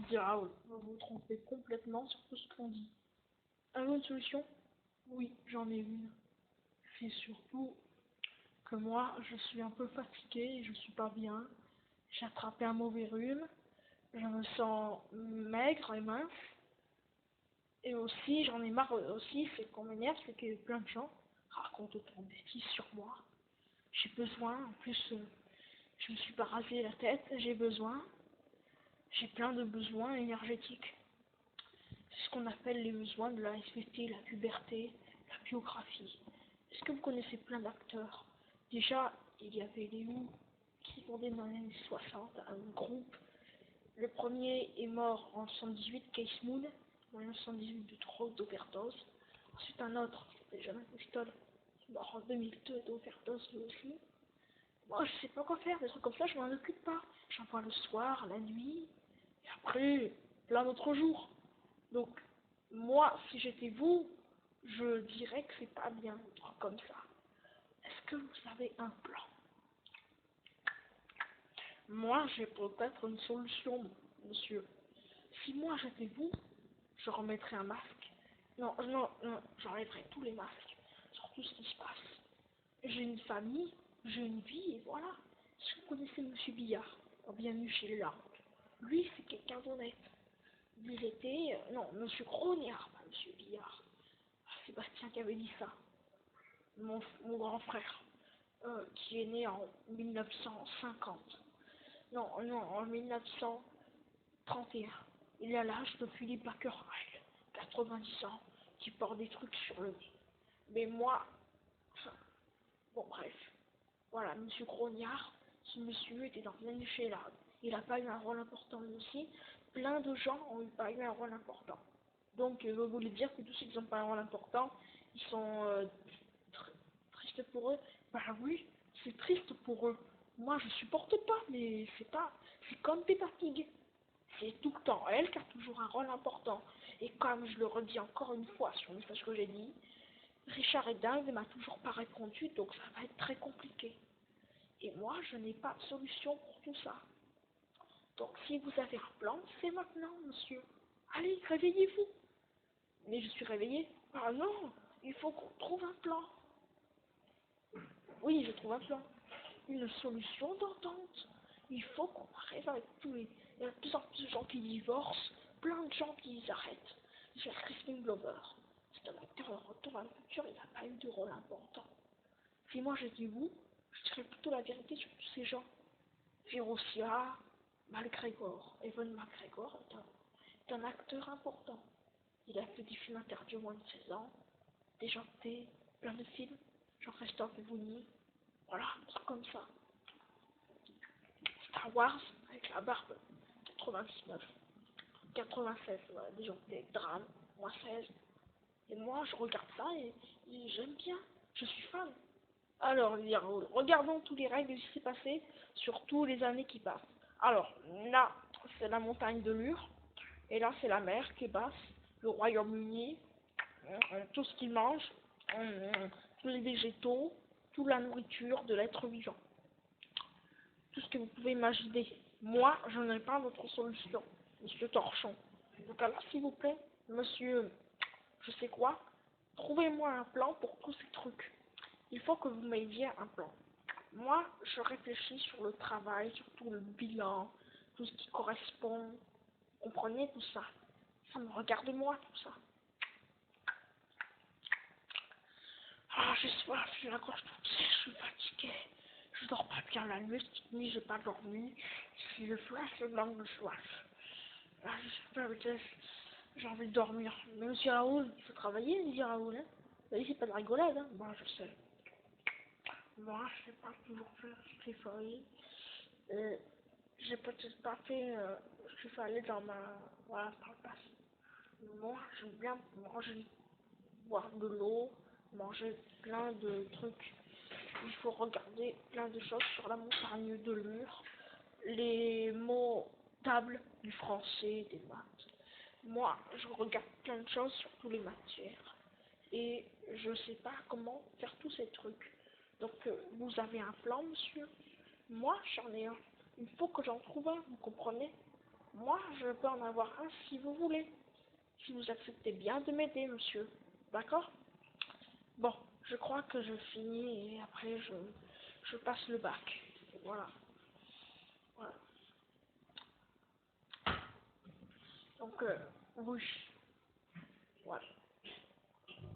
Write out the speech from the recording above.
dit Raoul. Vous vous trompez complètement sur tout ce qu'on dit. Avez-vous une solution? Oui, j'en ai une. C'est surtout que moi, je suis un peu fatigué, je suis pas bien. J'ai attrapé un mauvais rhume. Je me sens maigre et mince. Et aussi, j'en ai marre aussi, c'est qu'on m'énerve, c'est que plein de gens racontent autant de bêtises sur moi. J'ai besoin, en plus, je me suis pas rasé la tête, j'ai plein de besoins énergétiques. C'est ce qu'on appelle les besoins de la SVT, la puberté, la biographie. Est-ce que vous connaissez plein d'acteurs? Déjà, il y avait les Who qui fondaient dans les années 60 un groupe. Le premier est mort en 78, Case Moon, en 1978 de drogue d'overdose. Ensuite un autre, Benjamin Pistol, mort en 2002 d'overdose lui aussi. Moi je sais pas quoi faire, des trucs comme ça je m'en occupe pas. J'en vois le soir, la nuit, et après plein d'autres jours. Donc moi si j'étais vous, je dirais que c'est pas bien un truc comme ça. Est-ce que vous avez un plan? Moi j'ai peut-être une solution, monsieur. Si moi j'étais vous, je remettrais un masque. Non, non, non, j'enlèverais tous les masques sur tout ce qui se passe. J'ai une famille, j'ai une vie, et voilà. Si vous connaissez Monsieur Billard, bienvenue chez les larmes. Lui, c'est quelqu'un d'honnête. Lui, il était... non, Monsieur Grognard, pas Monsieur Billard. Sébastien qui avait dit ça. Mon grand frère, qui est né en 1950. Non, non, en 1931. Il a l'âge de Philippe Bacquerel, 90 ans, qui porte des trucs sur le nez. Mais moi, enfin, bon bref, voilà, Monsieur Grognard, ce monsieur était dans Venezuela. Il n'a pas eu un rôle important aussi. Plein de gens n'ont pas eu un rôle important. Donc, vous voulez dire que tous ceux qui n'ont pas un rôle important, ils sont tristes pour eux? Bah oui, c'est triste pour eux. Moi, je supporte pas, mais c'est pas... C'est comme Peppa Pig. C'est tout le temps elle qui a toujours un rôle important. Et comme je le redis encore une fois sur le message que j'ai dit, Richard est dingue ne m'a toujours pas répondu, donc ça va être très compliqué. Et moi, je n'ai pas de solution pour tout ça. Donc si vous avez un plan, c'est maintenant, monsieur. Allez, réveillez-vous. Mais je suis réveillée. Ah non, il faut qu'on trouve un plan. Oui, je trouve un plan. Une solution d'entente. Il faut qu'on arrête avec tous les... Il y a de plus en plus de gens qui divorcent, plein de gens qui arrêtent. J'ai Crispin Glover. C'est un acteur de retour à la future, il n'a pas eu de rôle important. Si moi j'étais vous, je dirais plutôt la vérité sur tous ces gens. Virosia, McGregor, Evan McGregor est un acteur important. Il a fait des films interdits au moins de 16 ans, déjanté, plein de films, Jean-Christophe Evony, voilà, un truc comme ça. Star Wars, avec la barbe, 99, 96, voilà, déjanté, drame, moi 16. Et moi, je regarde ça et j'aime bien, je suis fan. Alors, regardons tous les règles qui s'est passé sur toutes les années qui passent. Alors, là, c'est la montagne de Lure, et là, c'est la mer qui est basse, le Royaume-Uni, tout ce qu'ils mangent, tous les végétaux, toute la nourriture de l'être vivant. Tout ce que vous pouvez imaginer. Moi, je n'ai pas d'autre solution, monsieur Torchon. Donc alors, s'il vous plaît, monsieur, je sais quoi, trouvez-moi un plan pour tous ces trucs. Il faut que vous m'aidiez un plan. Moi, je réfléchis sur le travail, sur tout le bilan, tout ce qui correspond. Vous comprenez tout ça? Ça me regarde moi, tout ça. Ah, j'ai soif, j'ai la gorge toute sèche, je suis fatiguée. Je dors pas bien la nuit, cette nuit j'ai pas dormi. Si je soif, je manque de soif. Ah, je sais pas, j'ai envie de dormir. Mais monsieur Raoul, il faut travailler, monsieur Raoul. Hein. Vous voyez, c'est pas de rigolade, hein. Bon, je sais. Moi, je sais pas toujours faire ce qu'il fallait. J'ai peut-être pas fait ce qu'il fallait dans ma... Voilà, dans le passé. Moi, j'aime bien manger, boire de l'eau, manger plein de trucs. Il faut regarder plein de choses sur la montagne de Lure, les mots tables du français, des maths. Moi, je regarde plein de choses sur toutes les matières et je sais pas comment faire tous ces trucs. Donc, vous avez un plan, monsieur? Moi, j'en ai un. Il faut que j'en trouve un, vous comprenez? moi, je peux en avoir un si vous voulez. Si vous acceptez bien de m'aider, monsieur. D'accord? Bon, je crois que je finis et après je passe le bac. Voilà. Voilà. Donc, oui.